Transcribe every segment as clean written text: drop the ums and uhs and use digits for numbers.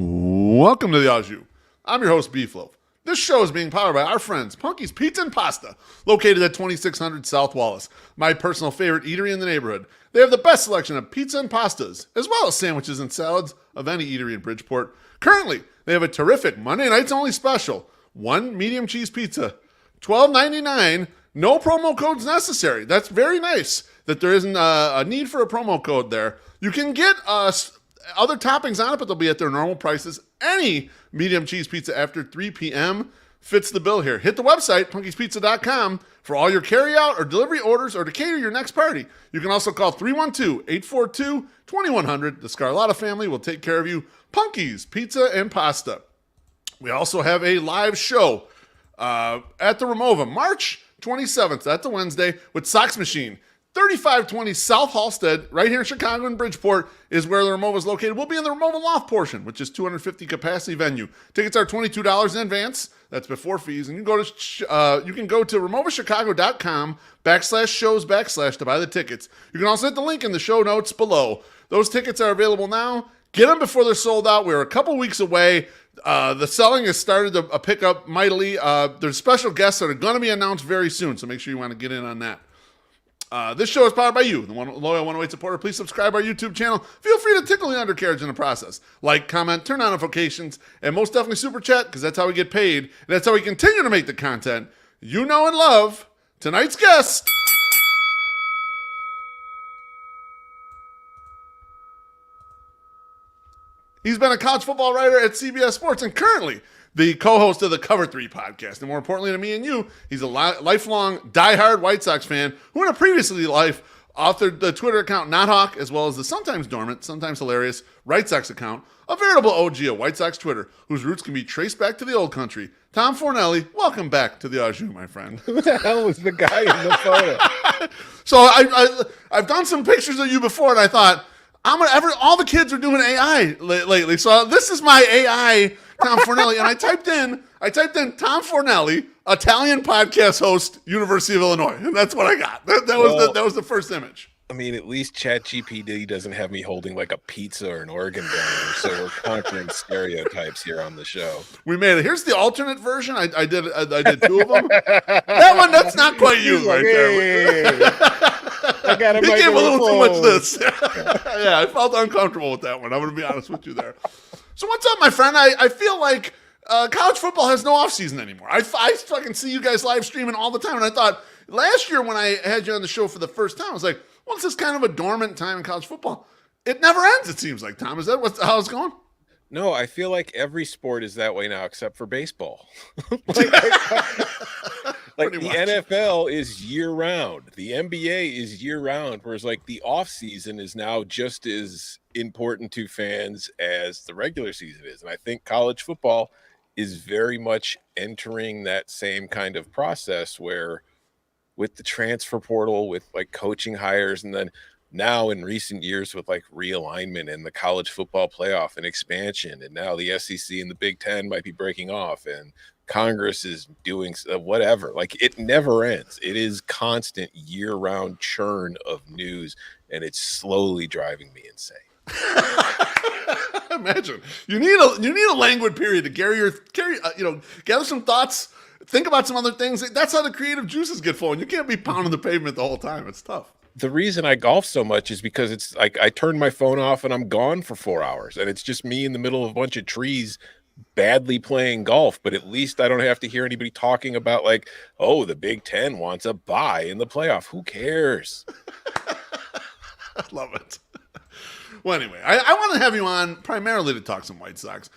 Welcome to the Au Jus. I'm your host, Beef Loaf. This show is being powered by our friends, Punky's Pizza and Pasta, located at 2600 South Wallace, my personal favorite eatery in the neighborhood. They have the best selection of pizza and pastas, as well as sandwiches and salads of any eatery in Bridgeport. Currently, they have a terrific Monday nights only special. One medium cheese pizza, $12.99. No promo codes necessary. That's very nice that there isn't a need for a promo code there. You can get other toppings on it, but they'll be at their normal prices. Any medium cheese pizza after 3 p.m. fits the bill here. Hit the website, punkyspizza.com, for all your carry-out or delivery orders or to cater your next party. You can also call 312-842-2100. The Scarlotta family will take care of you. Punky's Pizza and Pasta. We also have a live show at the Ramova, March 27th. That's a Wednesday with SoxMachine. 3520 South Halstead, right here in Chicago and Bridgeport, is where the Ramova is located. We'll be in the Ramova Loft portion, which is 250 capacity venue. Tickets are $22 in advance. That's before fees. And you can go to ramovachicago.com/shows/ to buy the tickets. You can also hit the link in the show notes below. Those tickets are available now. Get them before they're sold out. We're a couple weeks away. The selling has started to pick up mightily. There's special guests that are going to be announced very soon, so make sure you want to get in on that. This show is powered by you, the loyal 108 supporter. Please subscribe our YouTube channel. Feel free to tickle the undercarriage in the process. Like, comment, turn on notifications, and most definitely super chat, because that's how we get paid, and that's how we continue to make the content you know and love. Tonight's guest. He's been a college football writer at CBS Sports and currently the co-host of the Cover 3 podcast. And more importantly to me and you, he's a lifelong diehard White Sox fan who in a previously life authored the Twitter account Knothawk, as well as the sometimes dormant, sometimes hilarious White Sox account, a veritable OG of White Sox Twitter, whose roots can be traced back to the old country. Tom Fornelli, welcome back to the Au Jus, my friend. Who the hell was the guy in the photo? So I've done some pictures of you before, and I thought, all the kids are doing AI lately, so this is my AI Tom Fornelli, and I typed in Tom Fornelli, Italian podcast host, University of Illinois, and that's what I got. That was the first image. I mean, at least ChatGPT doesn't have me holding like a pizza or an organ donor, so we're conquering stereotypes here on the show. We made it. Here's the alternate version. I did two of them. That's not quite you right there. I got He gave a little too much this. Yeah, I felt uncomfortable with that one. I'm going to be honest with you there. So what's up, my friend? I feel like college football has no offseason anymore. I fucking see you guys live streaming all the time. And I thought last year when I had you on the show for the first time, I was like, well, this is kind of a dormant time in college football. It never ends, it seems like, Tom. Is that how it's going? No, I feel like every sport is that way now except for baseball. Like the NFL is year round. The NBA is year round, whereas like the off season is now just as important to fans as the regular season is. And I think college football is very much entering that same kind of process where with the transfer portal, with like coaching hires, and then now in recent years with like realignment and the college football playoff and expansion, and now the SEC and the Big Ten might be breaking off and Congress is doing whatever. Like it never ends. It is constant year-round churn of news, and it's slowly driving me insane. Imagine you need a languid period to gather some thoughts, think about some other things. That's how the creative juices get flowing. You can't be pounding the pavement the whole time. It's tough. The reason I golf so much is because it's like I turn my phone off and I'm gone for 4 hours, and it's just me in the middle of a bunch of trees badly playing golf. But at least I don't have to hear anybody talking about like, oh, the Big Ten wants a bye in the playoff. Who cares? I love it. Well, anyway, I want to have you on primarily to talk some White Sox.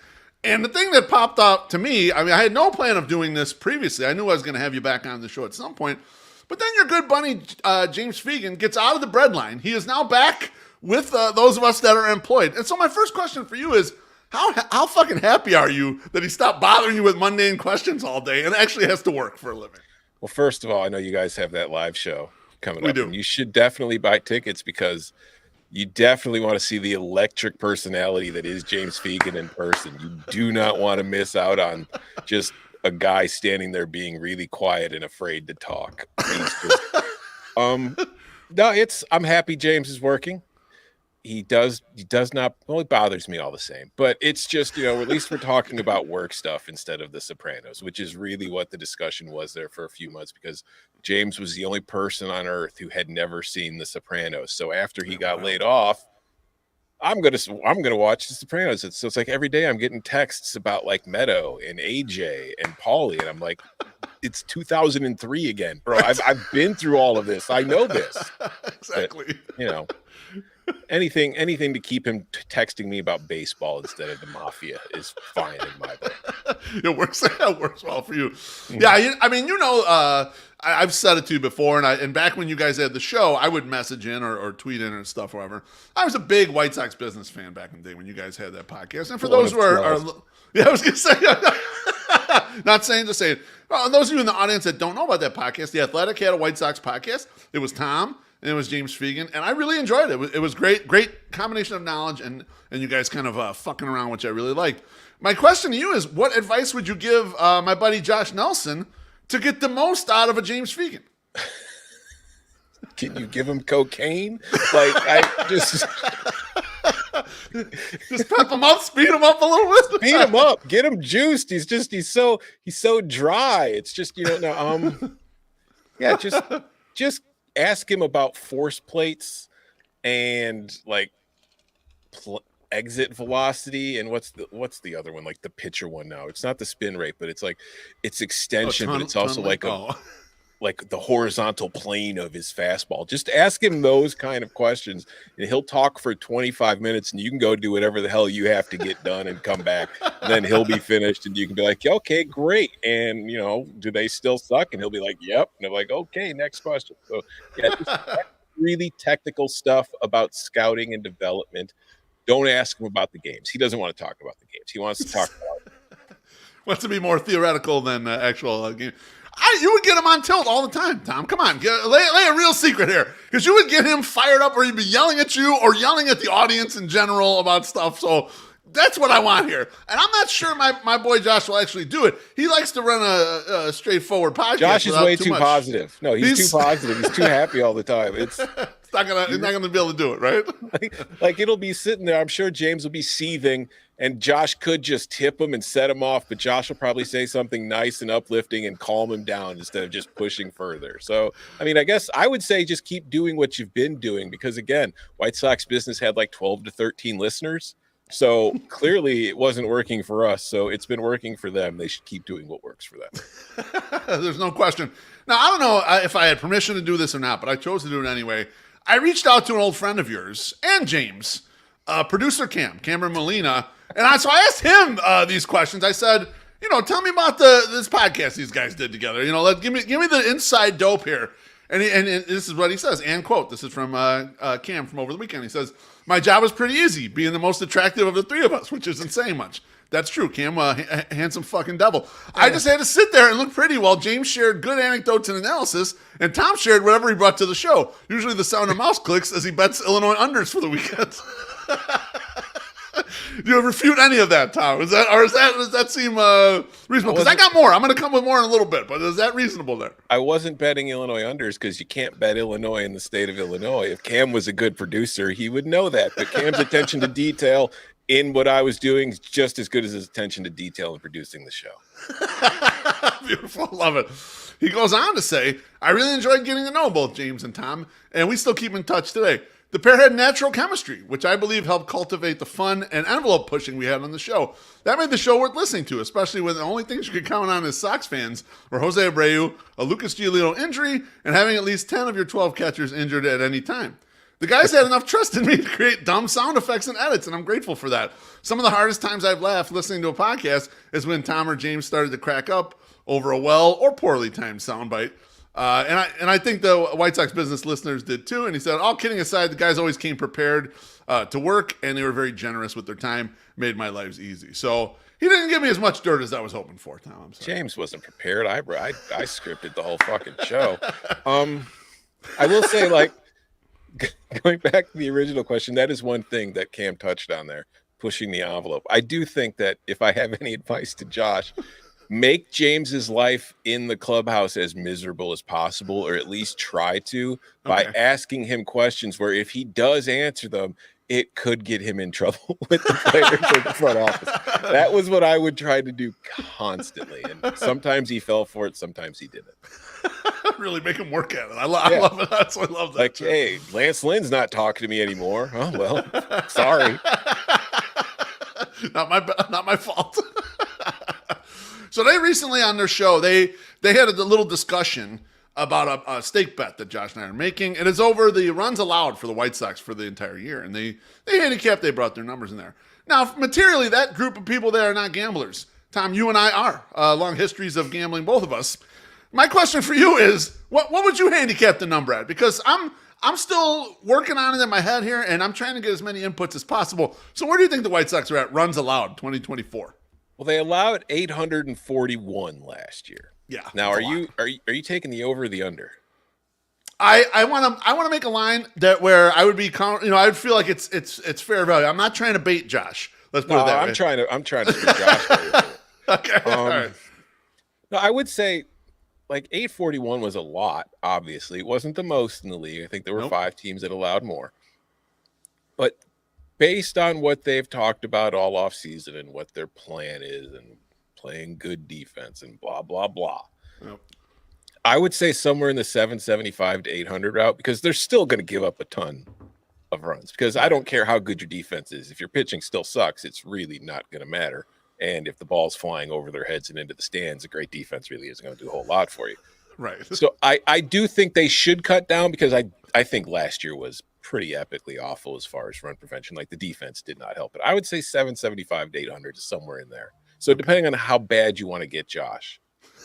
And the thing that popped up to me, I mean, I had no plan of doing this previously. I knew I was going to have you back on the show at some point. But then your good buddy, James Fegan, gets out of the breadline. He is now back with those of us that are employed. And so my first question for you is, how fucking happy are you that he stopped bothering you with mundane questions all day and actually has to work for a living? Well, first of all, I know you guys have that live show coming up. We do. And you should definitely buy tickets because you definitely want to see the electric personality that is James Fegan in person. You do not want to miss out on just a guy standing there being really quiet and afraid to talk. I'm happy James is working. he does not, well, it bothers me all the same, but it's just, at least we're talking about work stuff instead of The Sopranos, which is really what the discussion was there for a few months, because James was the only person on earth who had never seen The Sopranos. So after he got laid off, I'm gonna watch The Sopranos. So it's like every day I'm getting texts about like Meadow and AJ and Paulie, and I'm like, it's 2003 again, bro. I've been through all of this. I know this. Exactly. But, anything to keep him texting me about baseball instead of the mafia is fine in my book. It works well for you. Yeah, I mean, I've said it to you before, and back when you guys had the show, I would message in or tweet in and stuff, or whatever. I was a big White Sox business fan back in the day when you guys had that podcast. And for those who are yeah, I was gonna say, not saying to say it. Well, those of you in the audience that don't know about that podcast, The Athletic had a White Sox podcast. It was Tom and it was James Fegan, and I really enjoyed it. It was great combination of knowledge and you guys kind of fucking around, which I really liked. My question to you is, what advice would you give my buddy Josh Nelson to get the most out of a James Fegan? Can you give him cocaine? Like, I just pep him up, speed him up a little bit. Speed him up, get him juiced. He's so dry. It's just, yeah, just ask him about force plates and like exit velocity, and what's the other one, like the pitcher one now. It's not the spin rate, but it's like it's extension, but it's also like like the horizontal plane of his fastball. Just ask him those kind of questions, and he'll talk for 25 minutes, and you can go do whatever the hell you have to get done and come back. And then he'll be finished, and you can be like, okay, great. And, do they still suck? And he'll be like, yep. And they're like, okay, next question. So, yeah, just really technical stuff about scouting and development. Don't ask him about the games. He doesn't want to talk about the games. He wants to talk about wants to be more theoretical than actual game. You would get him on tilt all the time, Tom. Come on, lay a real secret here, because you would get him fired up, or he'd be yelling at you or yelling at the audience in general about stuff. So that's what I want here. And I'm not sure my boy Josh will actually do it. He likes to run a straightforward podcast. Josh is way too positive. No, he's too positive. He's too happy all the time. He's not gonna be able to do it, right? like it'll be sitting there. I'm sure James will be seething, and Josh could just tip him and set him off, but Josh will probably say something nice and uplifting and calm him down instead of just pushing further. So, I mean, I guess I would say just keep doing what you've been doing, because again, White Sox business had like 12 to 13 listeners. So clearly it wasn't working for us. So it's been working for them. They should keep doing what works for them. There's no question. Now, I don't know if I had permission to do this or not, but I chose to do it anyway. I reached out to an old friend of yours and James, producer Cameron Molina. And so I asked him these questions. I said, tell me about this podcast these guys did together. Give me the inside dope here. And this is what he says, and quote, this is from Cam from over the weekend. He says, my job is pretty easy, being the most attractive of the three of us, which isn't saying much. That's true, Cam, handsome fucking devil. I just had to sit there and look pretty while James shared good anecdotes and analysis, and Tom shared whatever he brought to the show. Usually the sound of mouse clicks as he bets Illinois unders for the weekend. Do you refute any of that, Tom? Does that seem reasonable? Because I got more. I'm going to come with more in a little bit, but is that reasonable there? I wasn't betting Illinois unders because you can't bet Illinois in the state of Illinois. If Cam was a good producer, he would know that. But Cam's attention to detail in what I was doing is just as good as his attention to detail in producing the show. Beautiful. Love it. He goes on to say, I really enjoyed getting to know both James and Tom, and we still keep in touch today. The pair had natural chemistry, which I believe helped cultivate the fun and envelope pushing we had on the show. That made the show worth listening to, especially when the only things you could count on as Sox fans were Jose Abreu, a Lucas Giolito injury, and having at least 10 of your 12 catchers injured at any time. The guys had enough trust in me to create dumb sound effects and edits, and I'm grateful for that. Some of the hardest times I've laughed listening to a podcast is when Tom or James started to crack up over a well or poorly timed soundbite. And I think the White Sox business listeners did too. And he said, all kidding aside, the guys always came prepared to work, and they were very generous with their time, made my lives easy. So he didn't give me as much dirt as I was hoping for, Tom. I'm sorry. James wasn't prepared. I scripted the whole fucking show. I will say, like, going back to the original question, that is one thing that Cam touched on there, pushing the envelope. I do think that if I have any advice to Josh, make James's life in the clubhouse as miserable as possible, or at least try to, by asking him questions where if he does answer them, it could get him in trouble with the players in the front office. That was what I would try to do constantly. And sometimes he fell for it, sometimes he didn't. Really make him work at it. I love it. That's why I love that. Like, hey, Lance Lynn's not talking to me anymore. Oh, well, sorry. Not my fault. So they recently on their show, they had a little discussion about a stake bet that Josh and I are making. It is over the runs allowed for the White Sox for the entire year. And they handicapped, they brought their numbers in there. Now, materially, that group of people there are not gamblers. Tom, you and I are. Long histories of gambling, both of us. My question for you is, what would you handicap the number at? Because I'm still working on it in my head here, and I'm trying to get as many inputs as possible. So where do you think the White Sox are at runs allowed 2024? Well, they allowed 841 last year. Yeah. Now, are you taking the over or the under? I want to make a line that where I would be, I would feel like it's fair value. I'm not trying to bait Josh. Let's put it that way. I'm trying to screw Josh. Okay. All right. No, I would say like 841 was a lot. Obviously, it wasn't the most in the league. I think there were 5 teams that allowed more. But based on what they've talked about all off season and what their plan is and playing good defense and blah blah blah. Yep. I would say somewhere in the 775 to 800 route, because they're still going to give up a ton of runs, because I don't care how good your defense is. If your pitching still sucks, it's really not going to matter. And if the ball's flying over their heads and into the stands, a great defense really isn't going to do a whole lot for you. Right. So I do think they should cut down, because I think last year was pretty epically awful as far as run prevention. Like, the defense did not help it. I would say 775 to 800 is somewhere in there. So depending on how bad you want to get Josh,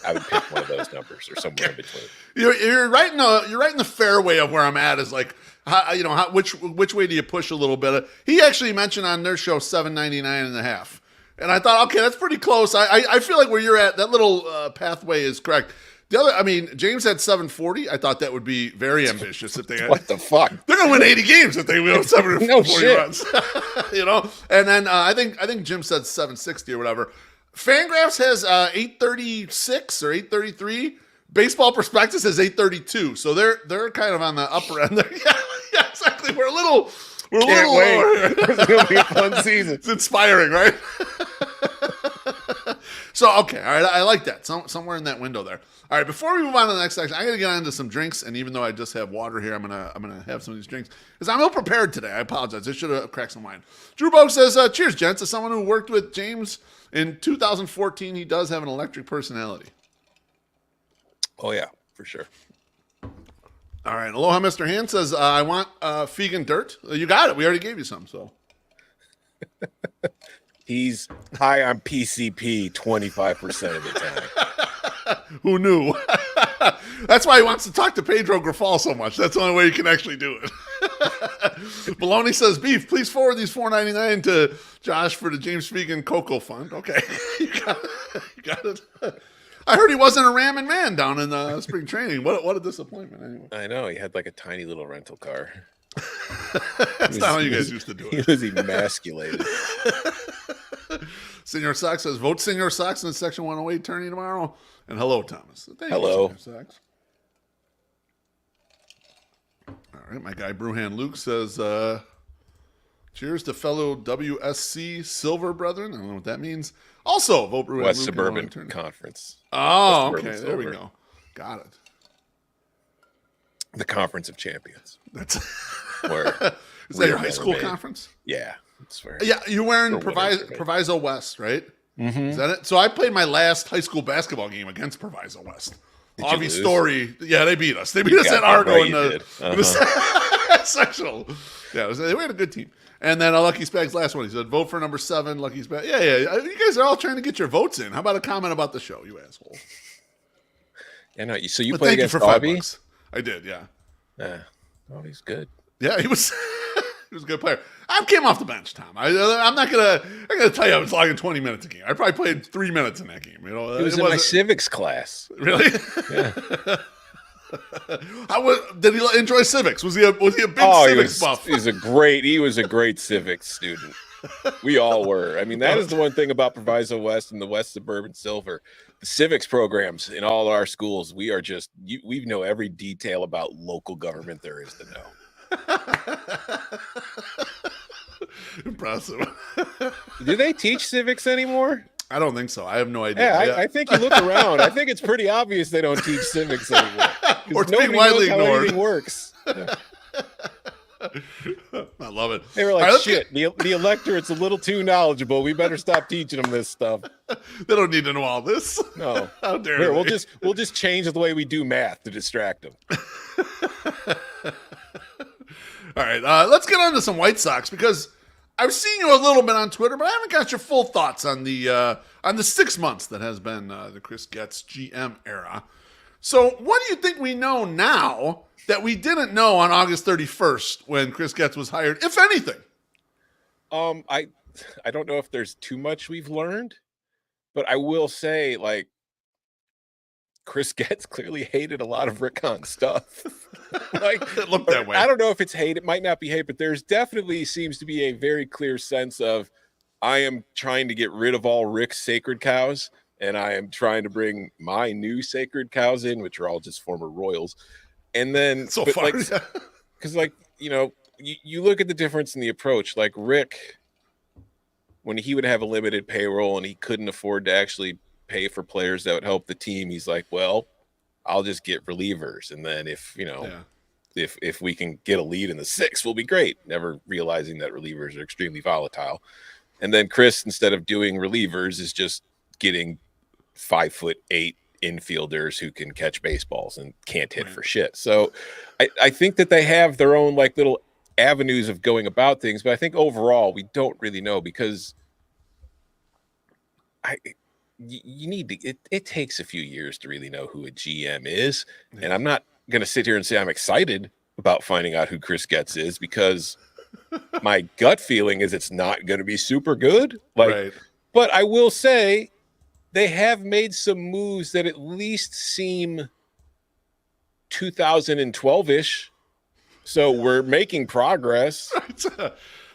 I would pick one of those numbers or somewhere in between. You're right in the fairway of where I'm at. Is like, which way do you push a little bit? He actually mentioned on their show 799.5, and I thought, okay, that's pretty close. I feel like where you're at, that little pathway is correct. The other, James had 740. I thought that would be very ambitious if they had. What the fuck? They're gonna win 80 games if they win 740 no shit. runs. And then I think Jim said 760 or whatever. Fangraphs has 836 or 833. Baseball Prospectus has 832. So they're kind of on the upper end there. Yeah, exactly. We're a little lower here. It's gonna be a fun season. It's inspiring, right? So okay, all right, I like that. Somewhere in that window there. All right, before we move on to the next section, I got to get on to some drinks, and even though I just have water here, I'm gonna have some of these drinks because I'm ill prepared today. I apologize. I should have cracked some wine. Drew Bogue says, "Cheers, gents." As someone who worked with James in 2014, he does have an electric personality. Oh yeah, for sure. All right, Aloha, Mr. Hand says, "I want Fegan dirt." You got it. We already gave you some. So he's high on PCP 25% of the time. Who knew? That's why he wants to talk to Pedro Grafal so much. That's the only way you can actually do it. Baloney says, "Beef, please forward these $4.99 to Josh for the James Fegan Cocoa Fund." Okay, you got it. I heard he wasn't a ramming man down in spring training. What a disappointment. Anyway, I know, he had like a tiny little rental car. That's not how you guys used to do it. He was emasculated. Senor Sox says, "Vote Senor Sox in the Section 108 tourney tomorrow." And hello, Thomas. Hello. You, Senor Sox. All right, my guy Brewhan Luke says, "Cheers to fellow WSC Silver brethren." I don't know what that means. Also, vote Brewhan West Luke Suburban Conference. Oh, West okay. There we go. Got it. The Conference of Champions. That's where is that your high school conference? Yeah. That's where Yeah, you're wearing Proviso West, right? Mm-hmm. Is that it? So I played my last high school basketball game against Proviso West. Avi Story. Yeah, they beat us. They beat us at Argo in the sectional. Yeah, we had a good team. And then Lucky Spag's last one. He said, "Vote for number 7, Lucky Spag." Yeah. You guys are all trying to get your votes in. How about a comment about the show, you asshole? Yeah, no. So you played against Avi? I did, yeah. Yeah. Oh, he's good. Yeah, he was. He was a good player. I came off the bench, Tom. I'm not gonna tell you I was logging 20 minutes a game. I probably played 3 minutes in that game. You know, he was in my civics class. Really? Yeah. Did he enjoy civics? Was he a big civics buff? He was a great civics student. We all were. I mean, that is the one thing about Proviso West and the West Suburban Silver. The civics programs in all our schools, we know every detail about local government there is to know. Impressive. Do they teach civics anymore? I don't think so. I have no idea. Yeah, I think you look around. I think it's pretty obvious they don't teach civics anymore. Or it's being widely knows ignored. how anything works. Yeah. I love it. They were like, shit, the electorate's a little too knowledgeable. We better stop teaching them this stuff. They don't need to know all this. No. How dare Here, they? we'll just change the way we do math to distract them. All right, let's get on to some White Sox because I've seen you a little bit on Twitter, but I haven't got your full thoughts on the 6 months that has been the Chris Getz GM era. So what do you think we know now that we didn't know on August 31st when Chris Getz was hired, if anything? I don't know if there's too much we've learned, but I will say, like, Chris Getz clearly hated a lot of Rick Hahn's stuff. Like, it looked that way. I don't know if it's hate. It might not be hate, but there's definitely seems to be a very clear sense of I am trying to get rid of all Rick's sacred cows, and I am trying to bring my new sacred cows in, which are all just former Royals. And then, so far, because like, you know, you look at the difference in the approach. Like Rick, when he would have a limited payroll and he couldn't afford to actually pay for players that would help the team, he's like, well, I'll just get relievers, and then if if we can get a lead in the sixth, we'll be great, never realizing that relievers are extremely volatile. And then Chris, instead of doing relievers, is just getting 5'8" infielders who can catch baseballs and can't hit for shit. So I think that they have their own like little avenues of going about things, but I think overall we don't really know because you need to it takes a few years to really know who a GM is. And I'm not going to sit here and say I'm excited about finding out who Chris Getz is because my gut feeling is it's not going to be super good. Like, but I will say they have made some moves that at least seem 2012-ish. So we're making progress.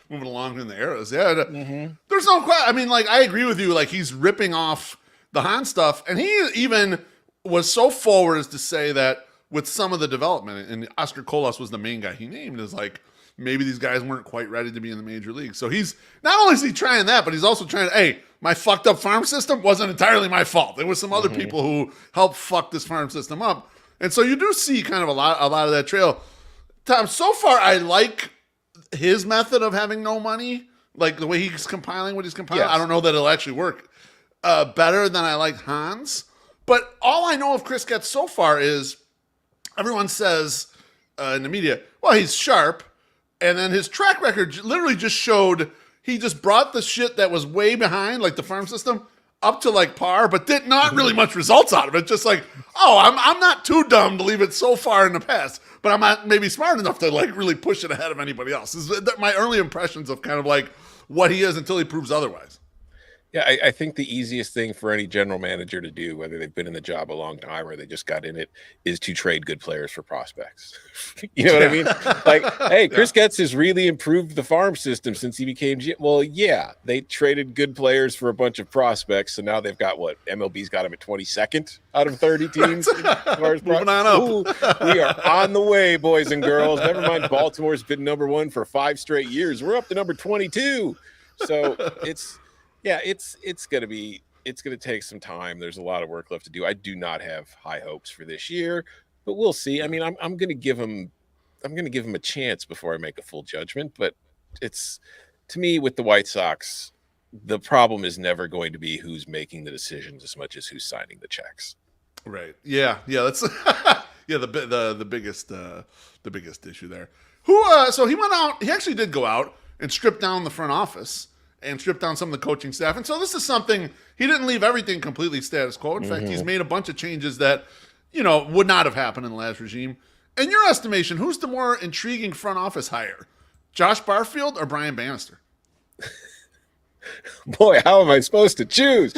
Moving along in the eras. Yeah. There's no question. I mean, like, I agree with you. Like, he's ripping off the Hahn stuff. And he even was so forward as to say that with some of the development, and Oscar Colas was the main guy he named, is like, maybe these guys weren't quite ready to be in the major league. So he's not only is he trying that, but he's also trying to, hey, my fucked up farm system wasn't entirely my fault. There was some other people who helped fuck this farm system up. And so you do see kind of a lot of that trail. Tom, so far I like his method of having no money, like the way he's compiling what he's compiling. Yes. I don't know that it'll actually work better than I like Hahn's. But all I know of Chris Getz so far is everyone says in the media, well, he's sharp. And then his track record literally just showed he just brought the shit that was way behind, like the farm system, up to like par, but did not really much results out of it. Just like, oh, I'm not too dumb to leave it so far in the past, but I'm not maybe smart enough to like really push it ahead of anybody else. This is my early impressions of kind of like what he is until he proves otherwise. Yeah, I think the easiest thing for any general manager to do, whether they've been in the job a long time or they just got in it, is to trade good players for prospects. You know what I mean? Like, hey, Chris Getz has really improved the farm system since he became GM. Well, yeah, they traded good players for a bunch of prospects, so now they've got what? MLB's got him at 22nd out of 30 teams. Moving on up. Ooh, we are on the way, boys and girls. Never mind, Baltimore's been number 1 for 5 straight years. We're up to number 22. So it's going to take some time. There's a lot of work left to do. I do not have high hopes for this year, but we'll see. I mean, I'm going to give him a chance before I make a full judgment, but it's, to me, with the White Sox, the problem is never going to be who's making the decisions as much as who's signing the checks. Right. Yeah. That's the biggest issue there. So he went out, he actually did go out and strip down the front office and strip down some of the coaching staff. And so this is something, he didn't leave everything completely status quo. In fact, he's made a bunch of changes that, would not have happened in the last regime. In your estimation, who's the more intriguing front office hire? Josh Barfield or Brian Bannister? Boy, how am I supposed to choose?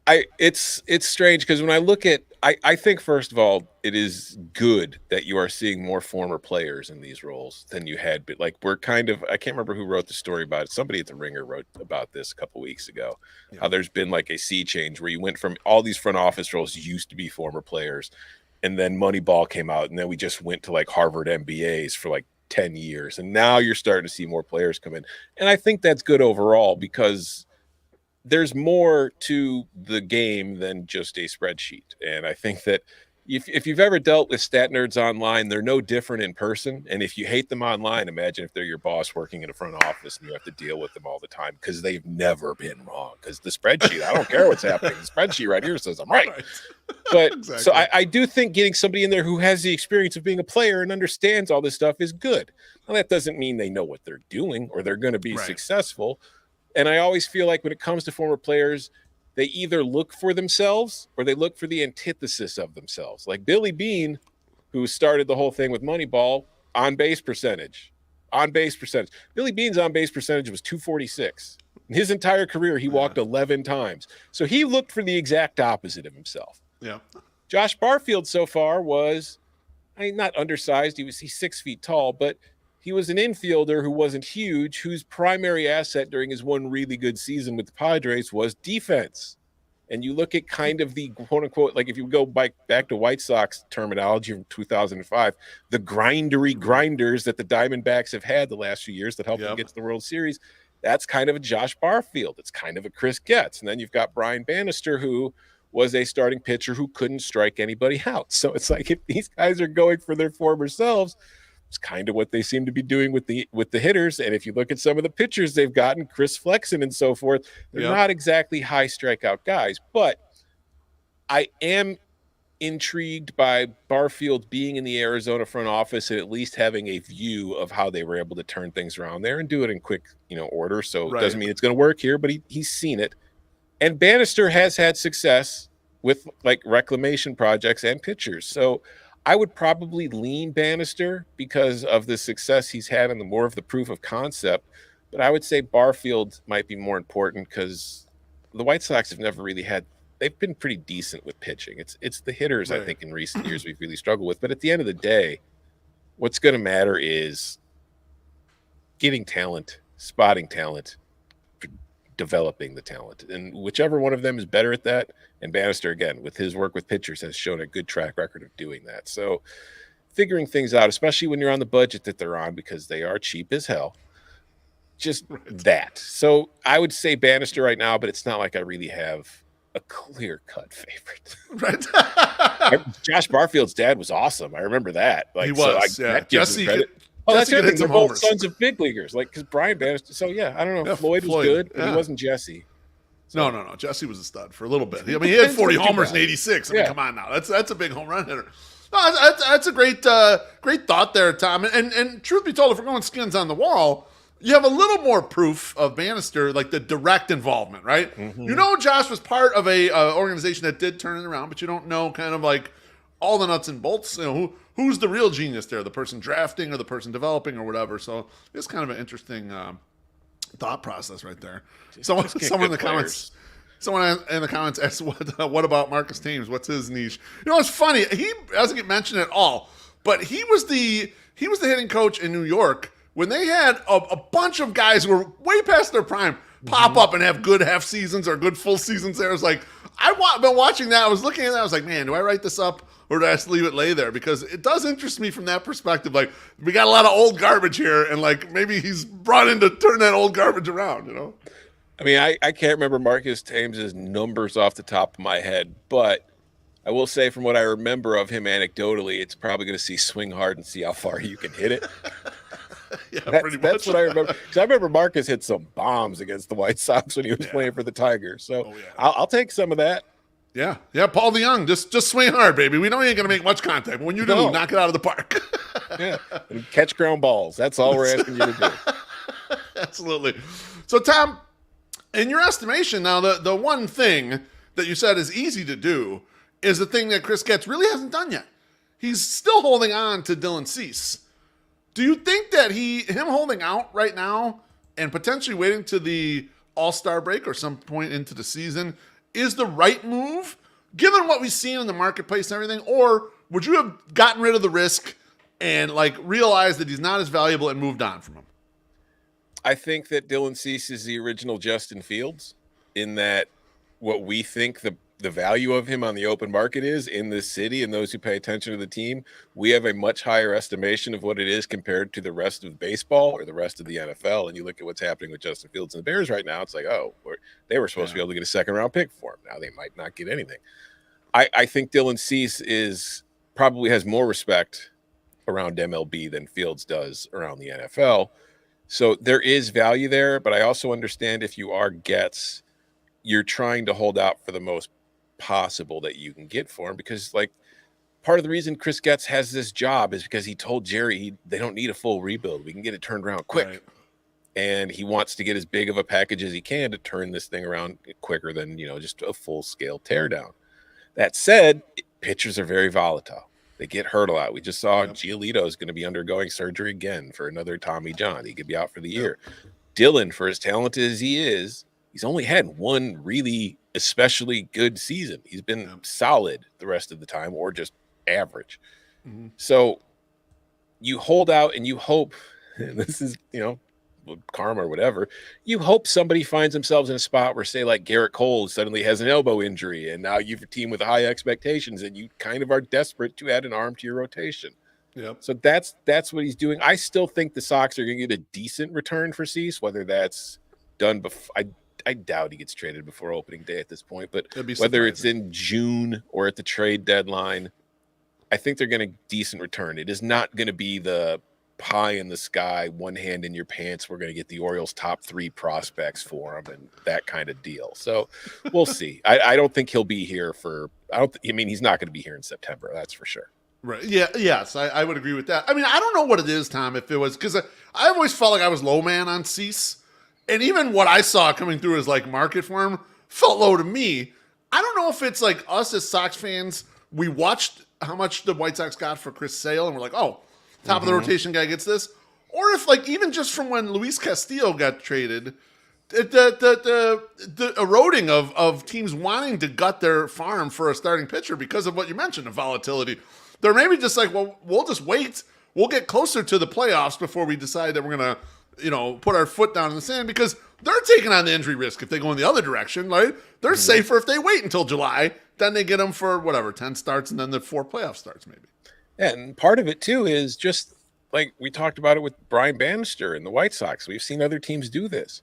It's strange because when I look at, I think first of all, it is good that you are seeing more former players in these roles than you had. But like we're kind of, I can't remember who wrote the story about it. Somebody at the Ringer wrote about this a couple weeks ago. Yeah. How there's been like a sea change where you went from all these front office roles used to be former players, and then Moneyball came out, and then we just went to like Harvard MBAs for like 10 years. And now you're starting to see more players come in. And I think that's good overall because there's more to the game than just a spreadsheet. And I think that if you've ever dealt with stat nerds online, they're no different in person. And if you hate them online, imagine if they're your boss working in a front office and you have to deal with them all the time because they've never been wrong. Because the spreadsheet, I don't care what's happening. The spreadsheet right here says I'm right. But exactly. So I do think getting somebody in there who has the experience of being a player and understands all this stuff is good. Now, that doesn't mean they know what they're doing or they're going to be successful. And I always feel like when it comes to former players, they either look for themselves or they look for the antithesis of themselves. Like Billy Beane, who started the whole thing with Moneyball, on-base percentage. Billy Beane's on-base percentage was 246. In his entire career, he walked 11 times. So he looked for the exact opposite of himself. Yeah. Josh Barfield so far was, not undersized. He's 6 feet tall, but he was an infielder who wasn't huge, whose primary asset during his one really good season with the Padres was defense. And you look at kind of the quote-unquote, like if you go back to White Sox terminology from 2005, the grindery grinders that the Diamondbacks have had the last few years that helped them get to the World Series, that's kind of a Josh Barfield. It's kind of a Chris Getz. And then you've got Brian Bannister, who was a starting pitcher who couldn't strike anybody out. So it's like if these guys are going for their former selves, it's kind of what they seem to be doing with the hitters. And if you look at some of the pitchers they've gotten, Chris Flexen and so forth, they're not exactly high strikeout guys. But I am intrigued by Barfield being in the Arizona front office and at least having a view of how they were able to turn things around there and do it in quick, order. So it doesn't mean it's going to work here, but he's seen it. And Bannister has had success with like reclamation projects and pitchers. So I would probably lean Bannister because of the success he's had and the more of the proof of concept. But I would say Barfield might be more important because the White Sox have never really they've been pretty decent with pitching. It's the hitters, I think, in recent years we've really struggled with. But at the end of the day, what's going to matter is getting talent, spotting talent, developing the talent. And whichever one of them is better at that, and Bannister, again, with his work with pitchers, has shown a good track record of doing that. So figuring things out, especially when you're on the budget that they're on, because they are cheap as hell, just that. So I would say Bannister right now, but it's not like I really have a clear-cut favorite. Right. Josh Barfield's dad was awesome. I remember that. Like, he was, so that gives him credit. That's the other thing. They're both sons of big leaguers. Like, because Brian Bannister. So, I don't know. Yeah, Floyd was good, but he wasn't Jesse. So. No. Jesse was a stud for a little bit. I mean, he had 40 homers in 86. I mean, come on now. That's a big home run hitter. No, that's a great thought there, Tom. And truth be told, if we're going skins on the wall, you have a little more proof of Bannister, like the direct involvement, right? Mm-hmm. Josh was part of a organization that did turn it around, but you don't know kind of like all the nuts and bolts. Who's the real genius there? The person drafting or the person developing or whatever. So it's kind of an interesting thought process right there. Someone in the comments. Someone in the comments asked, "What about Marcus Thames? What's his niche?" It's funny. He doesn't get mentioned at all, but he was the hitting coach in New York when they had a bunch of guys who were way past their prime pop up and have good half seasons or good full seasons. There, it's like I've been watching that. I was looking at that. I was like, man, do I write this up or do I just leave it lay there? Because it does interest me from that perspective. Like, we got a lot of old garbage here, and like maybe he's brought in to turn that old garbage around. I mean, I can't remember Marcus Thames' numbers off the top of my head, but I will say from what I remember of him anecdotally, it's probably going to see swing hard and see how far you can hit it. Pretty much. That's what I remember. Because I remember Marcus hit some bombs against the White Sox when he was playing for the Tigers. So I'll take some of that. Yeah. Paul DeYoung, just swing hard, baby. We know you ain't going to make much contact, but when you do, knock it out of the park. And catch ground balls. That's all we're asking you to do. Absolutely. So, Tom, in your estimation, now the one thing that you said is easy to do is the thing that Chris Getz really hasn't done yet. He's still holding on to Dylan Cease. Do you think that him holding out right now and potentially waiting to the All-Star break or some point into the season is the right move, given what we've seen in the marketplace and everything? Or would you have gotten rid of the risk and like realized that he's not as valuable and moved on from him? I think that Dylan Cease is the original Justin Fields in that what we think the the value of him on the open market is in this city, and those who pay attention to the team, we have a much higher estimation of what it is compared to the rest of baseball or the rest of the NFL. And you look at what's happening with Justin Fields and the Bears right now, it's like, oh, they were supposed to be able to get a second-round pick for him. Now they might not get anything. I think Dylan Cease probably has more respect around MLB than Fields does around the NFL. So there is value there, but I also understand if you are Getz, you're trying to hold out for the most possible that you can get for him, because like part of the reason Chris Getz has this job is because he told Jerry they don't need a full rebuild. We can get it turned around quick. Right. And he wants to get as big of a package as he can to turn this thing around quicker than, just a full-scale teardown. That said, pitchers are very volatile. They get hurt a lot. We just saw Giolito is going to be undergoing surgery again for another Tommy John. He could be out for the year. Dylan, for as talented as he is, he's only had one really especially good season. He's been solid the rest of the time, or just average. Mm-hmm. So you hold out and you hope, and this is, karma or whatever, you hope somebody finds themselves in a spot where, say, like Garrett Cole suddenly has an elbow injury, and now you've a team with high expectations and you kind of are desperate to add an arm to your rotation. Yep. So that's what he's doing. I still think the Sox are going to get a decent return for Cease, whether that's done before. I doubt he gets traded before opening day at this point, but whether it's in June or at the trade deadline, I think they're going to decent return. It is not going to be the pie in the sky, one hand in your pants, we're going to get the Orioles' top 3 prospects for him and that kind of deal. So we'll see. I don't think he'll be here he's not going to be here in September. That's for sure. Right. Yeah. Yes. I would agree with that. I mean, I don't know what it is, Tom, if it was, because I always felt like I was low man on Cease. And even what I saw coming through as like market for him felt low to me. I don't know if it's like us as Sox fans, we watched how much the White Sox got for Chris Sale and we're like, oh, top of the rotation guy gets this. Or if like even just from when Luis Castillo got traded, the eroding of teams wanting to gut their farm for a starting pitcher because of what you mentioned, the volatility. They're maybe just like, well, we'll just wait. We'll get closer to the playoffs before we decide that we're going to, put our foot down in the sand, because they're taking on the injury risk if they go in the other direction, right? They're safer if they wait until July. Then they get them for 10 starts and then the 4 playoff starts maybe. Yeah, and part of it too is just like we talked about it with Brian Bannister and the White Sox. We've seen other teams do this.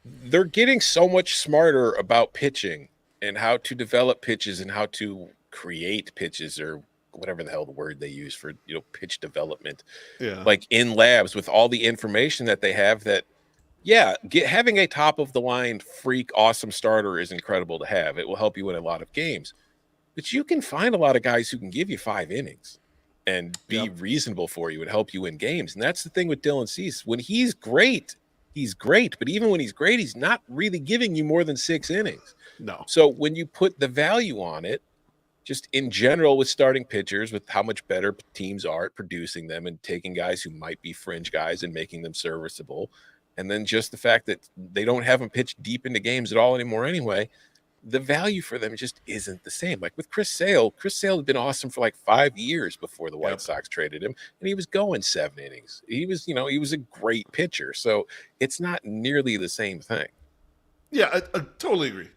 They're getting so much smarter about pitching and how to develop pitches and how to create pitches, or whatever the hell the word they use for, pitch development. Yeah. Like in labs with all the information that they have that, having a top of the line freak awesome starter is incredible to have. It will help you win a lot of games. But you can find a lot of guys who can give you 5 innings and be reasonable for you and help you win games. And that's the thing with Dylan Cease. When he's great. But even when he's great, he's not really giving you more than 6 innings. No. So when you put the value on it, just in general with starting pitchers, with how much better teams are at producing them and taking guys who might be fringe guys and making them serviceable, and then just the fact that they don't have them pitch deep into games at all anymore anyway, the value for them just isn't the same. Like with Chris Sale had been awesome for like 5 years before the White Sox traded him, and he was going 7 innings. He was a great pitcher. So it's not nearly the same thing. Yeah, I totally agree.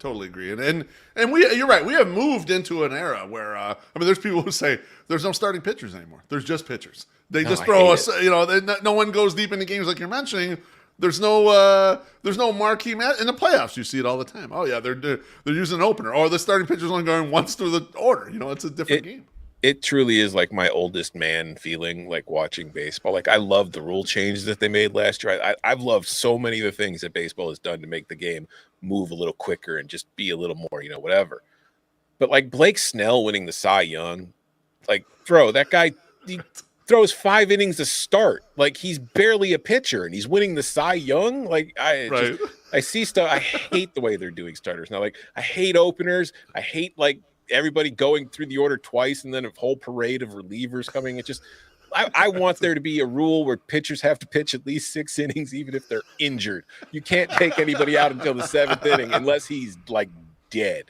And you're right. We have moved into an era where, there's people who say there's no starting pitchers anymore. There's just pitchers. They just throw us, no one goes deep into games like you're mentioning. There's no marquee match in the playoffs. You see it all the time. Oh yeah, they're using an opener, or the starting pitcher's only going once through the order. It's a different game. It truly is like my oldest man feeling, like watching baseball. Like I love the rule changes that they made last year. I've loved so many of the things that baseball has done to make the game move a little quicker and just be a little more, whatever. But like Blake Snell winning the Cy Young, like that guy, he throws 5 innings to start. Like he's barely a pitcher and he's winning the Cy Young. Like I see stuff. I hate the way they're doing starters now. Like I hate openers. I hate like everybody going through the order twice and then a whole parade of relievers coming. It's just, I want there to be a rule where pitchers have to pitch at least 6 innings, even if they're injured. You can't take anybody out until the 7th inning unless he's like dead.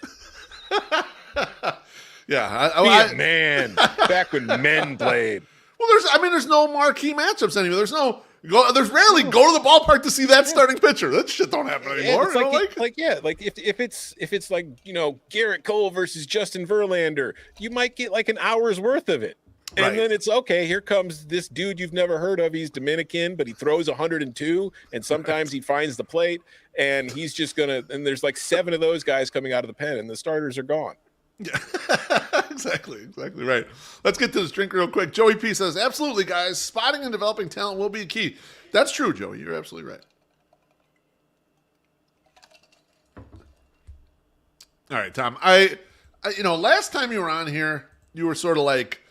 Yeah. Man, back when men played. Well, there's no marquee matchups anymore. There's no There's rarely go to the ballpark to see that starting pitcher. That shit don't happen anymore. If it's like, Garrett Cole versus Justin Verlander, you might get like an hour's worth of it. And then it's okay. Here comes this dude you've never heard of. He's Dominican, but he throws 102, and sometimes he finds the plate, and he's just and there's like 7 of those guys coming out of the pen, and the starters are gone. Yeah, exactly right. Let's get to this drink real quick. Joey P says, absolutely, guys. Spotting and developing talent will be key. That's true, Joey. You're absolutely right. All right, Tom. I last time you were on here, you were sort of like,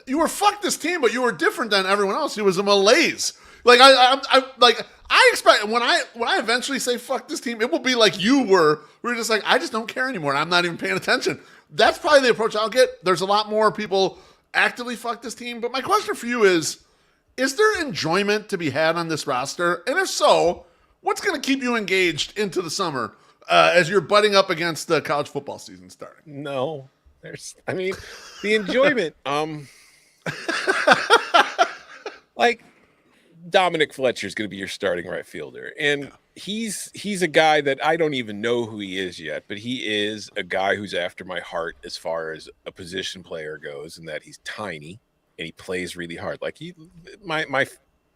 you were fuck this team, but you were different than everyone else. It was a malaise. Like I expect when I eventually say fuck this team, it will be like you were. We were just like, I just don't care anymore. I'm not even paying attention. That's probably the approach I'll get. There's a lot more people actively fuck this team. But my question for you is there enjoyment to be had on this roster? And if so, what's going to keep you engaged into the summer as you're butting up against the college football season starting? No. The enjoyment, like Dominic Fletcher is going to be your starting right fielder. And he's a guy that I don't even know who he is yet, but he is a guy who's after my heart as far as a position player goes, and that he's tiny and he plays really hard. Like my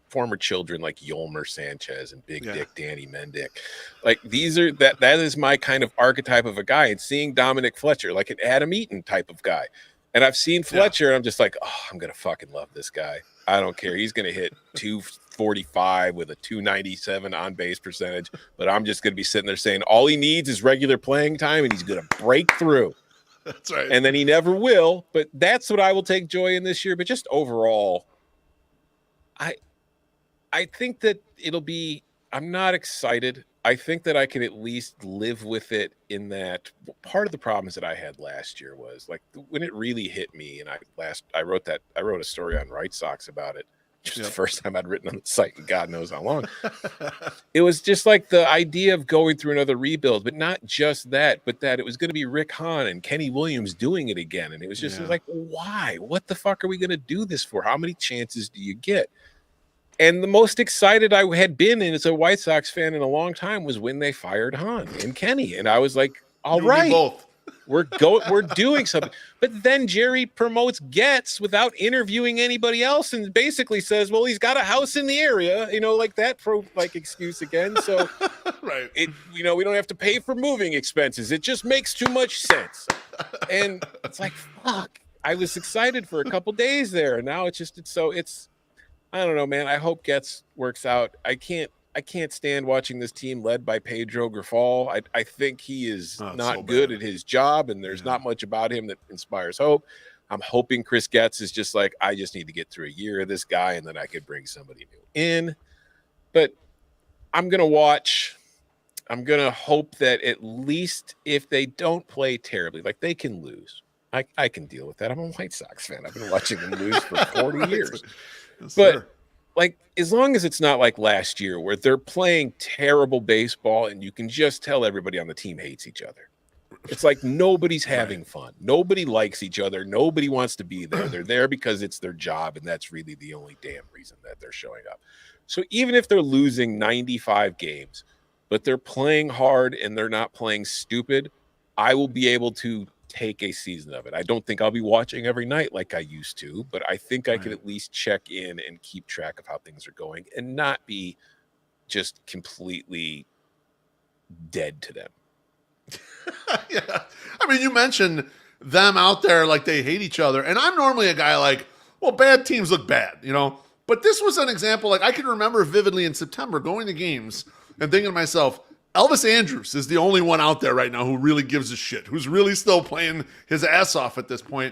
former children like Yolmer Sanchez and Big Dick Danny Mendick. Like that is my kind of archetype of a guy. And seeing Dominic Fletcher, like an Adam Eaton type of guy. And I've seen Fletcher and I'm just like, oh, I'm going to fucking love this guy. I don't care. He's going to hit 245 with a 297 on base percentage, but I'm just going to be sitting there saying all he needs is regular playing time and he's going to break through. That's right. And then he never will, but that's what I will take joy in this year. But just overall, I think that I'm not excited. I think that I can at least live with it in that part of the problems that I had last year was like when it really hit me. And I wrote a story on Right Sox about it. Just the first time I'd written on the site in God knows how long. It was just like the idea of going through another rebuild, but not just that, but that it was going to be Rick Hahn and Kenny Williams doing it again. And it was just like, why? What the fuck are we going to do this for? How many chances do you get? And the most excited I had been in as a White Sox fan in a long time was when they fired Hahn and Kenny. And I was like, all right, we're doing something. But then Jerry promotes Getz without interviewing anybody else and basically says, well, he's got a house in the area, like that excuse again. So right. We don't have to pay for moving expenses. It just makes too much sense. And it's like, fuck, I was excited for a couple days there. And now it's I don't know, man. I hope Getz works out. I can't stand watching this team led by Pedro Grifol. I think he is not good at his job, and there's not much about him that inspires hope. I'm hoping Chris Getz is just like, I just need to get through a year of this guy, and then I could bring somebody new in. But I'm going to watch. I'm going to hope that at least if they don't play terribly, like they can lose. I can deal with that. I'm a White Sox fan. I've been watching them lose for 40 years. Yes, but sir. Like, as long as it's not like last year where they're playing terrible baseball and you can just tell everybody on the team hates each other. It's like nobody's having fun. Nobody likes each other. Nobody wants to be there. They're there because it's their job, and that's really the only damn reason that they're showing up. So even if they're losing 95 games, but they're playing hard and they're not playing stupid, I will be able to take a season of it. I don't think I'll be watching every night like I used to, but I think I can at least check in and keep track of how things are going and not be just completely dead to them. Yeah. I mean, you mentioned them out there like they hate each other. And I'm normally a guy like, well, bad teams look bad, But this was an example. Like I can remember vividly in September going to games and thinking to myself, Elvis Andrus is the only one out there right now who really gives a shit, who's really still playing his ass off at this point.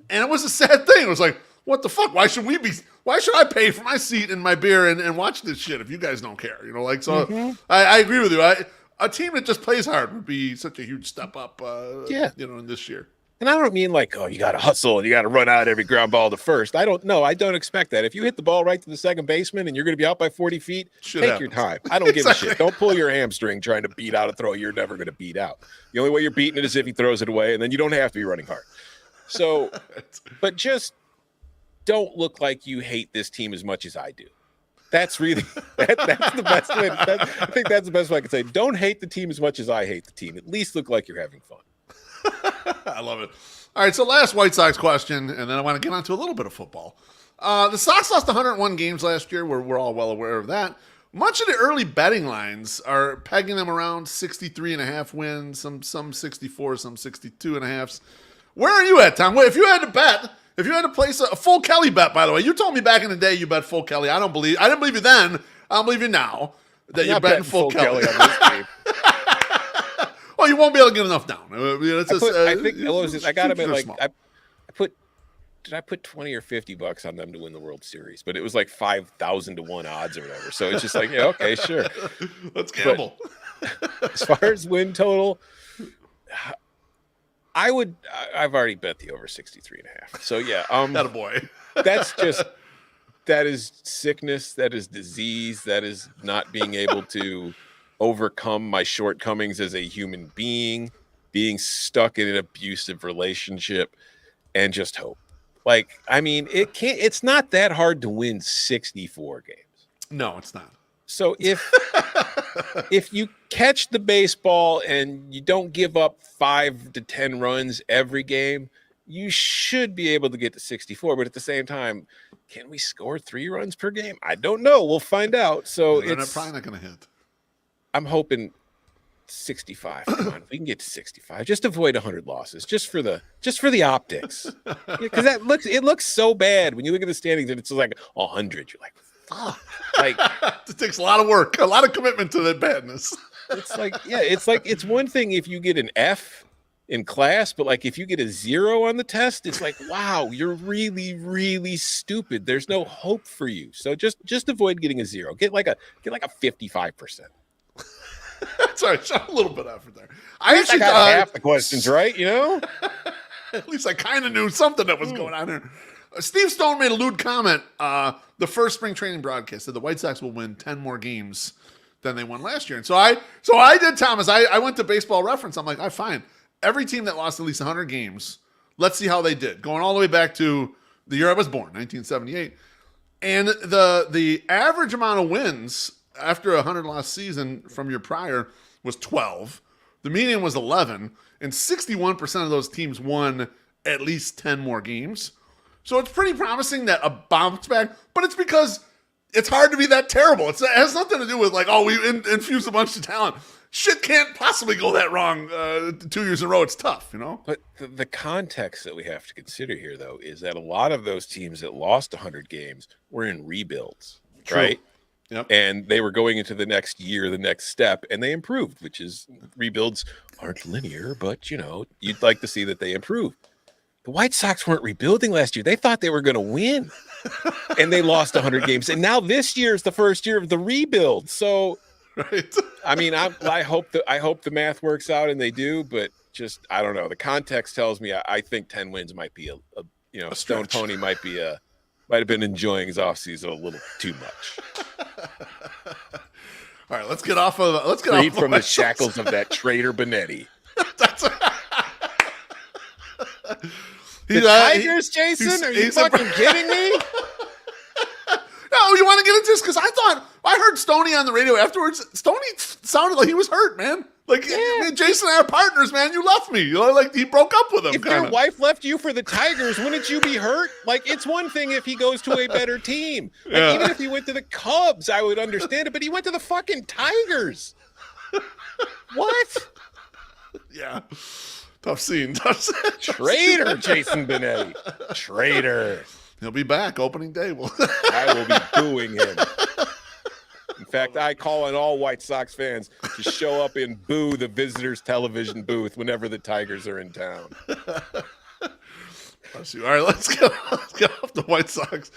And it was a sad thing. It was like, what the fuck? Why should I pay for my seat and my beer and watch this shit if you guys don't care? I agree with you. A team that just plays hard would be such a huge step up, in this year. And I don't mean like, oh, you got to hustle and you got to run out every ground ball to first. I don't expect that. If you hit the ball right to the second baseman and you're going to be out by 40 feet, take your time. I don't give a shit. Don't pull your hamstring trying to beat out a throw you're never going to beat out. The only way you're beating it is if he throws it away, and then you don't have to be running hard. So, but just don't look like you hate this team as much as I do. That's really that's the best way. I think that's the best way I can say. Don't hate the team as much as I hate the team. At least look like you're having fun. I love it. All right, so last White Sox question, and then I want to get on to a little bit of football. The Sox lost 101 games last year. We're all well aware of that. Much of the early betting lines are pegging them around 63.5 wins, some 64, some 62.5s. Where are you at, Tom? If you had to bet, if you had to place a full Kelly bet, by the way, you told me back in the day you bet full Kelly. I didn't believe you then. I don't believe you now that you're betting full Kelly. On this game. Well, you won't be able to get enough down. I think I got him at like did I put 20 or 50 bucks on them to win the World Series? But it was like 5,000 to 1 odds or whatever. So it's just like, yeah, okay, sure. Let's gamble. But as far as win total, I've already bet the over 63.5. So yeah, attaboy. that is sickness, that is disease, that is not being able to overcome my shortcomings as a human being, being stuck in an abusive relationship, and just hope. Like, I mean, it's not that hard to win 64 games. No, it's not. So if you catch the baseball and you don't give up 5 to 10 runs every game, you should be able to get to 64. But at the same time, can we score 3 runs per game? I don't know. We'll find out. So it's probably not going to hit. I'm hoping 65. Come on, we can get to 65. Just avoid 100 losses, just for the optics. Because it looks so bad when you look at the standings and it's like 100. You're like, fuck. Like it takes a lot of work, a lot of commitment to that badness. It's one thing if you get an F in class, but like if you get a 0 on the test, it's like, wow, you're really, really stupid. There's no hope for you. So just avoid getting a 0. Get like a 55%. Sorry, show a little bit of effort there. I got half the questions right, you know? At least I kind of knew something that was going on here. Steve Stone made a lewd comment. The first spring training broadcast said the White Sox will win 10 more games than they won last year. And so I did, Thomas. I went to Baseball Reference. I'm like, fine. Every team that lost at least 100 games, let's see how they did. Going all the way back to the year I was born, 1978. And the average amount of wins after a 100-loss season from your prior was 12. The median was 11. And 61% of those teams won at least 10 more games. So it's pretty promising that a bounce back, but it's because it's hard to be that terrible. It has nothing to do with like, we infused a bunch of talent. Shit can't possibly go that wrong 2 years in a row. It's tough, you know? But the context that we have to consider here, though, is that a lot of those teams that lost 100 games were in rebuilds, True. Right? Yep. And they were going into the next year, the next step, and they improved, which is rebuilds aren't linear, but, you'd like to see that they improve. The White Sox weren't rebuilding last year. They thought they were going to win, and they lost 100 games. And now this year is the first year of the rebuild. So, right. I mean, I hope the math works out, and they do. But just I don't know. The context tells me I think 10 wins might be a Stone Pony might have been enjoying his offseason a little too much. All right, let's get off Freed from the shackles of that traitor Benetti. The Tigers, Jason? Are you fucking kidding me? No, you want to get into this? Because I heard Stoney on the radio afterwards. Stoney sounded like he was hurt, man. Like, yeah. Jason and I are partners, man. You left me. Like, he broke up with him. If your wife left you for the Tigers, wouldn't you be hurt? Like, it's one thing if he goes to a better team. Like, even if he went to the Cubs, I would understand it. But he went to the fucking Tigers. What? Yeah. Tough scene. Traitor, Jason Benetti. Traitor. He'll be back opening day. I will be booing him. In fact, I call on all White Sox fans to show up and boo the visitors' television booth whenever the Tigers are in town. Bless you. All right, let's get off the White Sox.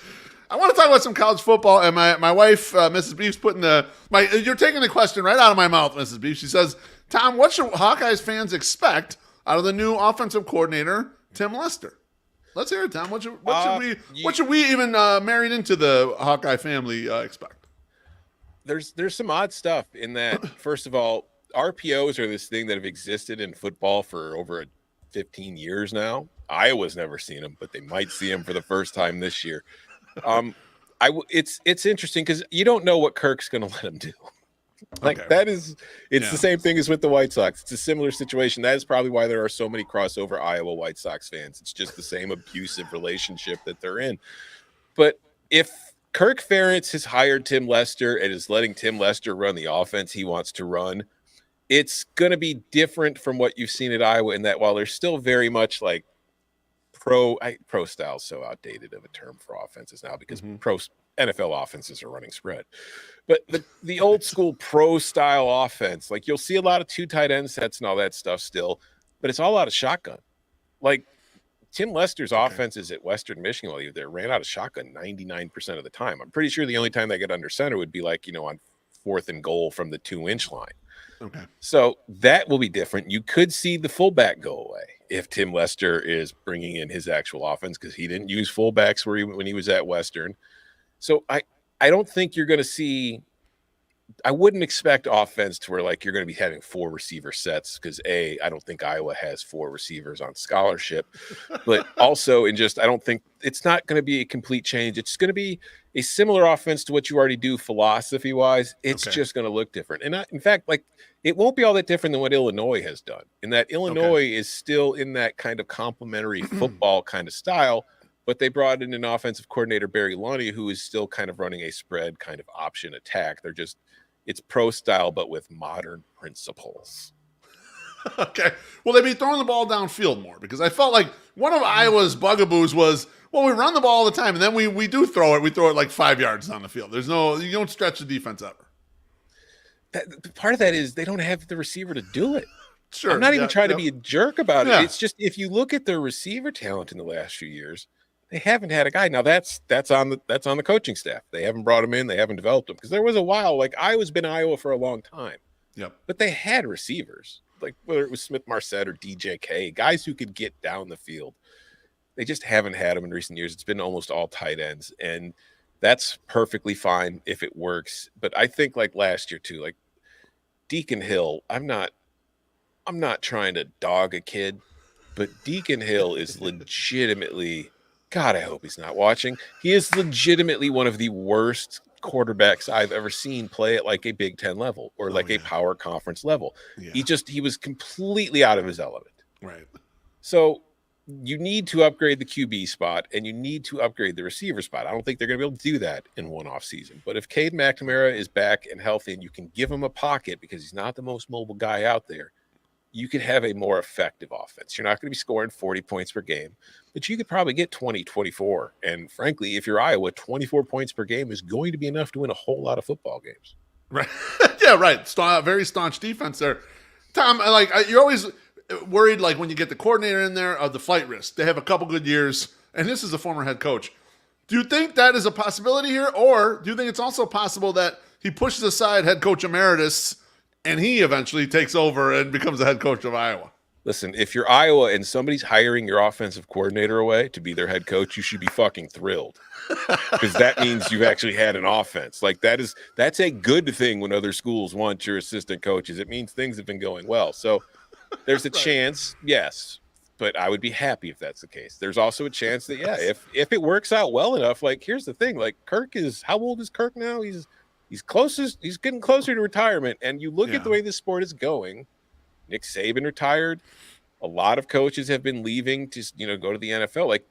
I want to talk about some college football, and my wife, Mrs. Beef's putting you're taking the question right out of my mouth, Mrs. Beef. She says, Tom, what should Hawkeyes fans expect out of the new offensive coordinator, Tim Lester? Let's hear it, Tom. What should we even married into the Hawkeye family expect? There's some odd stuff in that. First of all, RPOs are this thing that have existed in football for over 15 years now. Iowa's never seen them, but they might see them for the first time this year. It's interesting because you don't know what Kirk's going to let him do. Like it's the same thing as with the White Sox. It's a similar situation. That is probably why there are so many crossover Iowa White Sox fans. It's just the same abusive relationship that they're in. But if Kirk Ferentz has hired Tim Lester and is letting Tim Lester run the offense he wants to run, it's going to be different from what you've seen at Iowa in that while they're still very much like pro style is so outdated of a term for offenses now because pro NFL offenses are running spread. But the old school pro style offense, like you'll see a lot of 2 tight end sets and all that stuff still, but it's all out of shotgun. Like Tim Lester's offenses at Western Michigan while he was there ran out of shotgun 99% of the time. I'm pretty sure the only time they get under center would be like, on 4th and goal from the 2-inch line. Okay. So that will be different. You could see the fullback go away if Tim Lester is bringing in his actual offense because he didn't use fullbacks when he was at Western. So I don't think you're going to see – I wouldn't expect offense to where like you're going to be having 4 receiver sets because I don't think Iowa has 4 receivers on scholarship. But also I don't think – it's not going to be a complete change. It's going to be a similar offense to what you already do philosophy-wise. It's just going to look different. And in fact, like it won't be all that different than what Illinois has done in that Illinois is still in that kind of complementary football kind of style. But they brought in an offensive coordinator, Barry Loney, who is still kind of running a spread kind of option attack. It's pro style, but with modern principles. Okay. Well, they'd be throwing the ball downfield more because I felt like one of Iowa's bugaboos was, well, we run the ball all the time, and then we do throw it. We throw it like 5 yards down the field. You don't stretch the defense ever. Part of that is they don't have the receiver to do it. Sure. I'm not even trying to be a jerk about it. Yeah. It's just if you look at their receiver talent in the last few years, they haven't had a guy. Now that's on the coaching staff. They haven't brought him in. They haven't developed him because there was a while like Iowa's been Iowa for a long time. Yep. But they had receivers like whether it was Smith Marset or DJK, guys who could get down the field. They just haven't had them in recent years. It's been almost all tight ends, and that's perfectly fine if it works. But I think like last year too, like Deacon Hill. I'm not trying to dog a kid, but Deacon Hill is legitimately. God, I hope he's not watching. He is legitimately one of the worst quarterbacks I've ever seen play at like a Big Ten level or a power conference level. Yeah. He was completely out of his element. Right. So you need to upgrade the QB spot and you need to upgrade the receiver spot. I don't think they're going to be able to do that in one off season. But if Cade McNamara is back and healthy and you can give him a pocket because he's not the most mobile guy out there, you could have a more effective offense. You're not going to be scoring 40 points per game, but you could probably get 20, 24. And frankly, if you're Iowa, 24 points per game is going to be enough to win a whole lot of football games. Right. Yeah, right. Very staunch defense there. Tom, you're always worried, like when you get the coordinator in there, of the flight risk. They have a couple good years, and this is a former head coach. Do you think that is a possibility here, or do you think it's also possible that he pushes aside head coach emeritus and he eventually takes over and becomes the head coach of Iowa? Listen, if you're Iowa and somebody's hiring your offensive coordinator away to be their head coach, you should be fucking thrilled because that means you've actually had an offense. Like that's a good thing when other schools want your assistant coaches. It means things have been going well. So there's a chance, yes, but I would be happy if that's the case. There's also a chance that, if it works out well enough, like here's the thing, like how old is Kirk now? He's getting closer to retirement. And you look at the way this sport is going. Nick Saban retired. A lot of coaches have been leaving to, go to the NFL. Like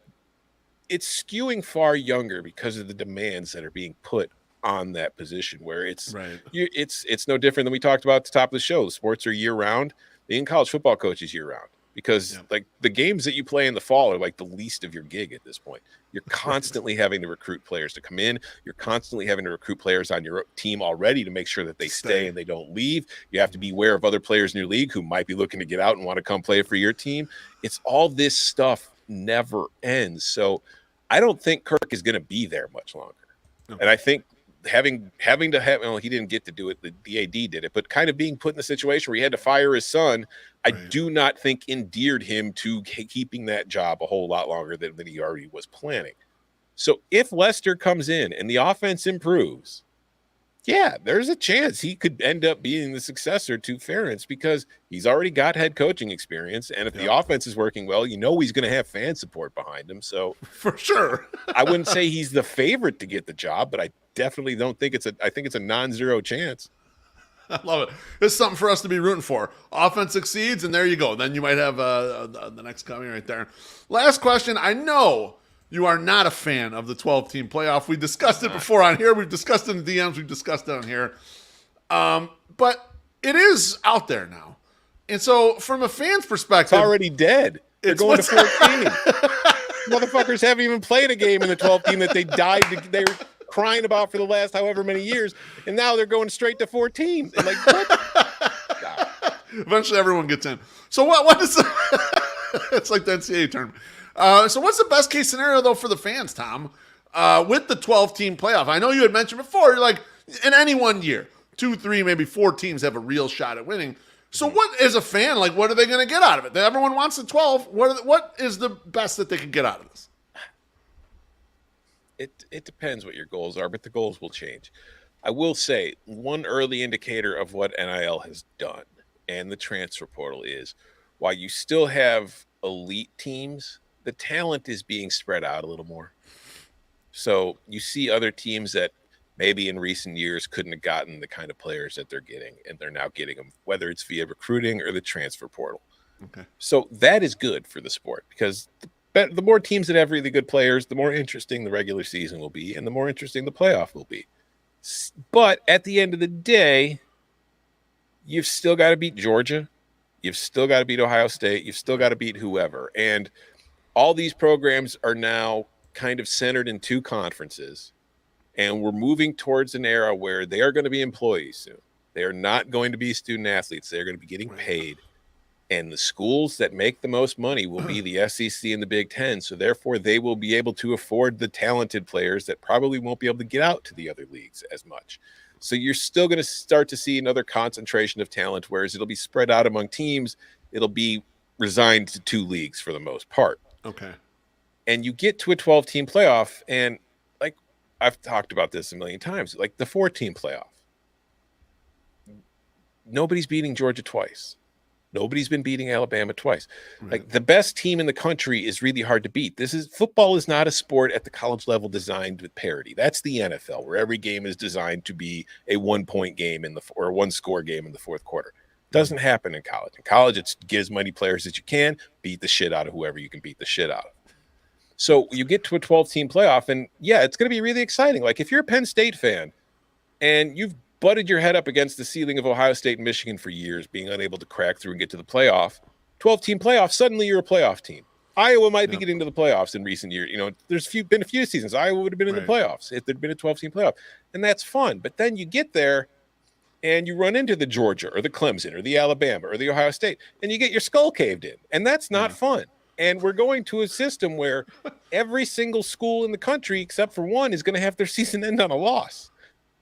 it's skewing far younger because of the demands that are being put on that position where it's no different than we talked about at the top of the show. The sports are year round. The college football coach is year round because like the games that you play in the fall are like the least of your gig at this point. You're constantly having to recruit players to come in. You're constantly having to recruit players on your team already to make sure that they stay and they don't leave. You have to be aware of other players in your league who might be looking to get out and want to come play for your team. It's all this stuff never ends. So I don't think Kirk is going to be there much longer. And I think having to have, he didn't get to do it. The AD did it, but kind of being put in a situation where he had to fire his son, I do not think endeared him to keeping that job a whole lot longer than he already was planning. So if Lester comes in and the offense improves, Yeah, there's a chance he could end up being the successor to Ferentz because he's already got head coaching experience. And if the offense is working well, he's going to have fan support behind him. So for sure, I wouldn't say he's the favorite to get the job, but I definitely don't think I think it's a non-zero chance. I love it. It's something for us to be rooting for. Offense succeeds, and there you go. Then you might have the next coming right there. Last question. I know you are not a fan of the 12-team playoff. We discussed it before on here. We've discussed it in the DMs. We've discussed it on here. But it is out there now. And so from a fan's perspective. It's already dead. They're going to 14. Motherfuckers haven't even played a game in the 12-team that they died. They were crying about for the last however many years, and now they're going straight to 14. And like, what? Eventually everyone gets in. So what is it's like the NCAA tournament. So what's the best case scenario though for the fans, Tom, with the 12-team playoff? I know you had mentioned before, you're like in any one year, 2, 3, maybe 4 teams have a real shot at winning. So what is a fan like? What are they going to get out of it? Everyone wants the 12. What is the best that they can get out of this? It depends what your goals are, but the goals will change. I will say one early indicator of what NIL has done and the transfer portal is while you still have elite teams, the talent is being spread out a little more. So you see other teams that maybe in recent years couldn't have gotten the kind of players that they're getting, and they're now getting them, whether it's via recruiting or the transfer portal. Okay. So that is good for the sport because the more teams that have really good players, the more interesting the regular season will be, and the more interesting the playoff will be. But at the end of the day, you've still got to beat Georgia. You've still got to beat Ohio State. You've still got to beat whoever. And all these programs are now kind of centered in 2 conferences, and we're moving towards an era where they are going to be employees soon. They are not going to be student athletes. They're going to be getting paid. And the schools that make the most money will be the SEC and the Big Ten. So therefore, they will be able to afford the talented players that probably won't be able to get out to the other leagues as much. So you're still going to start to see another concentration of talent, whereas it'll be spread out among teams. It'll be resigned to 2 leagues for the most part. Okay. And you get to a 12-team playoff, and like I've talked about this a million times, like the 4-team playoff. Nobody's beating Georgia twice. Nobody's been beating Alabama twice. Right. Like the best team in the country is really hard to beat. Football is not a sport at the college level designed with parity. That's the NFL, where every game is designed to be a 1-point game or a 1-score game in the fourth quarter. Doesn't happen in college. In college, it's get as many players as you can, beat the shit out of whoever you can beat the shit out of. So you get to a 12-team playoff, and yeah, it's going to be really exciting. Like if you're a Penn State fan and you've butted your head up against the ceiling of Ohio State and Michigan for years, being unable to crack through and get to the playoff, 12-team playoff, suddenly you're a playoff team. Iowa might be getting to the playoffs in recent years. There's been a few seasons Iowa would have been in the playoffs if there'd been a 12-team playoff. And that's fun. But then you get there and you run into the Georgia or the Clemson or the Alabama or the Ohio State, and you get your skull caved in. And that's not fun. And we're going to a system where every single school in the country, except for one, is going to have their season end on a loss.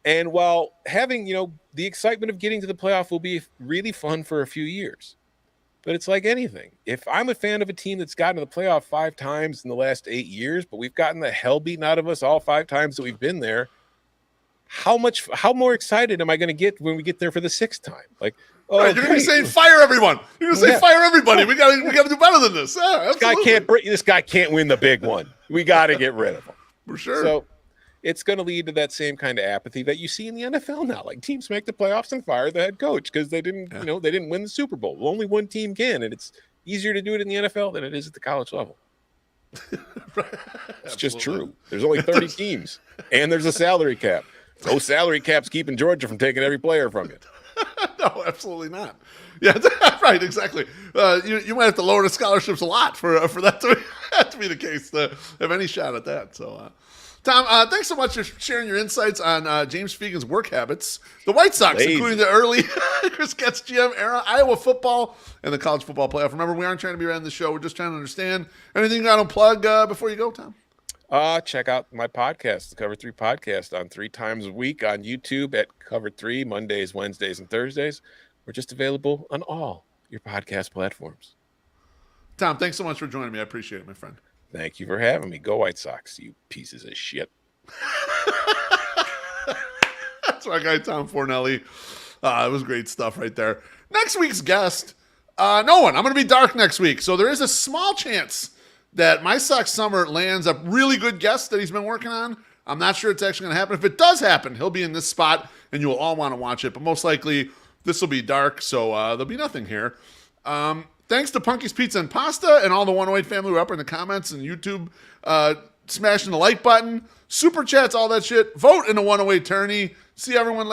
And while having, the excitement of getting to the playoff will be really fun for a few years, but it's like anything. If I'm a fan of a team that's gotten to the playoff 5 times in the last 8 years, but we've gotten the hell beaten out of us all 5 times that we've been there, how more excited am I going to get when we get there for the 6th time? Like, you're going to be saying fire everyone. You're going to say fire everybody. We got to do better than this. Yeah, this guy can't win the big one. We got to get rid of him. For sure. So it's going to lead to that same kind of apathy that you see in the NFL now. Like teams make the playoffs and fire the head coach because they didn't, they didn't win the Super Bowl. Well, only one team can, and it's easier to do it in the NFL than it is at the college level. It's just true. There's only 30 teams, and there's a salary cap. No salary cap's keeping Georgia from taking every player from you. No, absolutely not. Yeah, right, exactly. You might have to lower the scholarships a lot for that to be the case to have any shot at that. So, Tom, thanks so much for sharing your insights on James Fegan's work habits, the White Sox, including the early Chris Getz GM era, Iowa football, and the college football playoff. Remember, we aren't trying to be around the show. We're just trying to understand. Anything you got to plug before you go, Tom? Check out my podcast, the Cover 3 podcast, on 3 times a week on YouTube at Cover 3, Mondays, Wednesdays, and Thursdays. We're just available on all your podcast platforms. Tom, thanks so much for joining me. I appreciate it, my friend. Thank you for having me. Go White Sox, you pieces of shit. That's my guy, Tom Fornelli. It was great stuff right there. Next week's guest, no one. I'm going to be dark next week. So there is a small chance that My Sox Summer lands a really good guest that he's been working on. I'm not sure it's actually going to happen. If it does happen, he'll be in this spot, and you will all want to watch it. But most likely, this will be dark, so there'll be nothing here. Thanks to Punky's Pizza and Pasta and all the 108 family who are up in the comments and YouTube smashing the like button. Super chats, all that shit. Vote in the 108 tourney. See everyone later.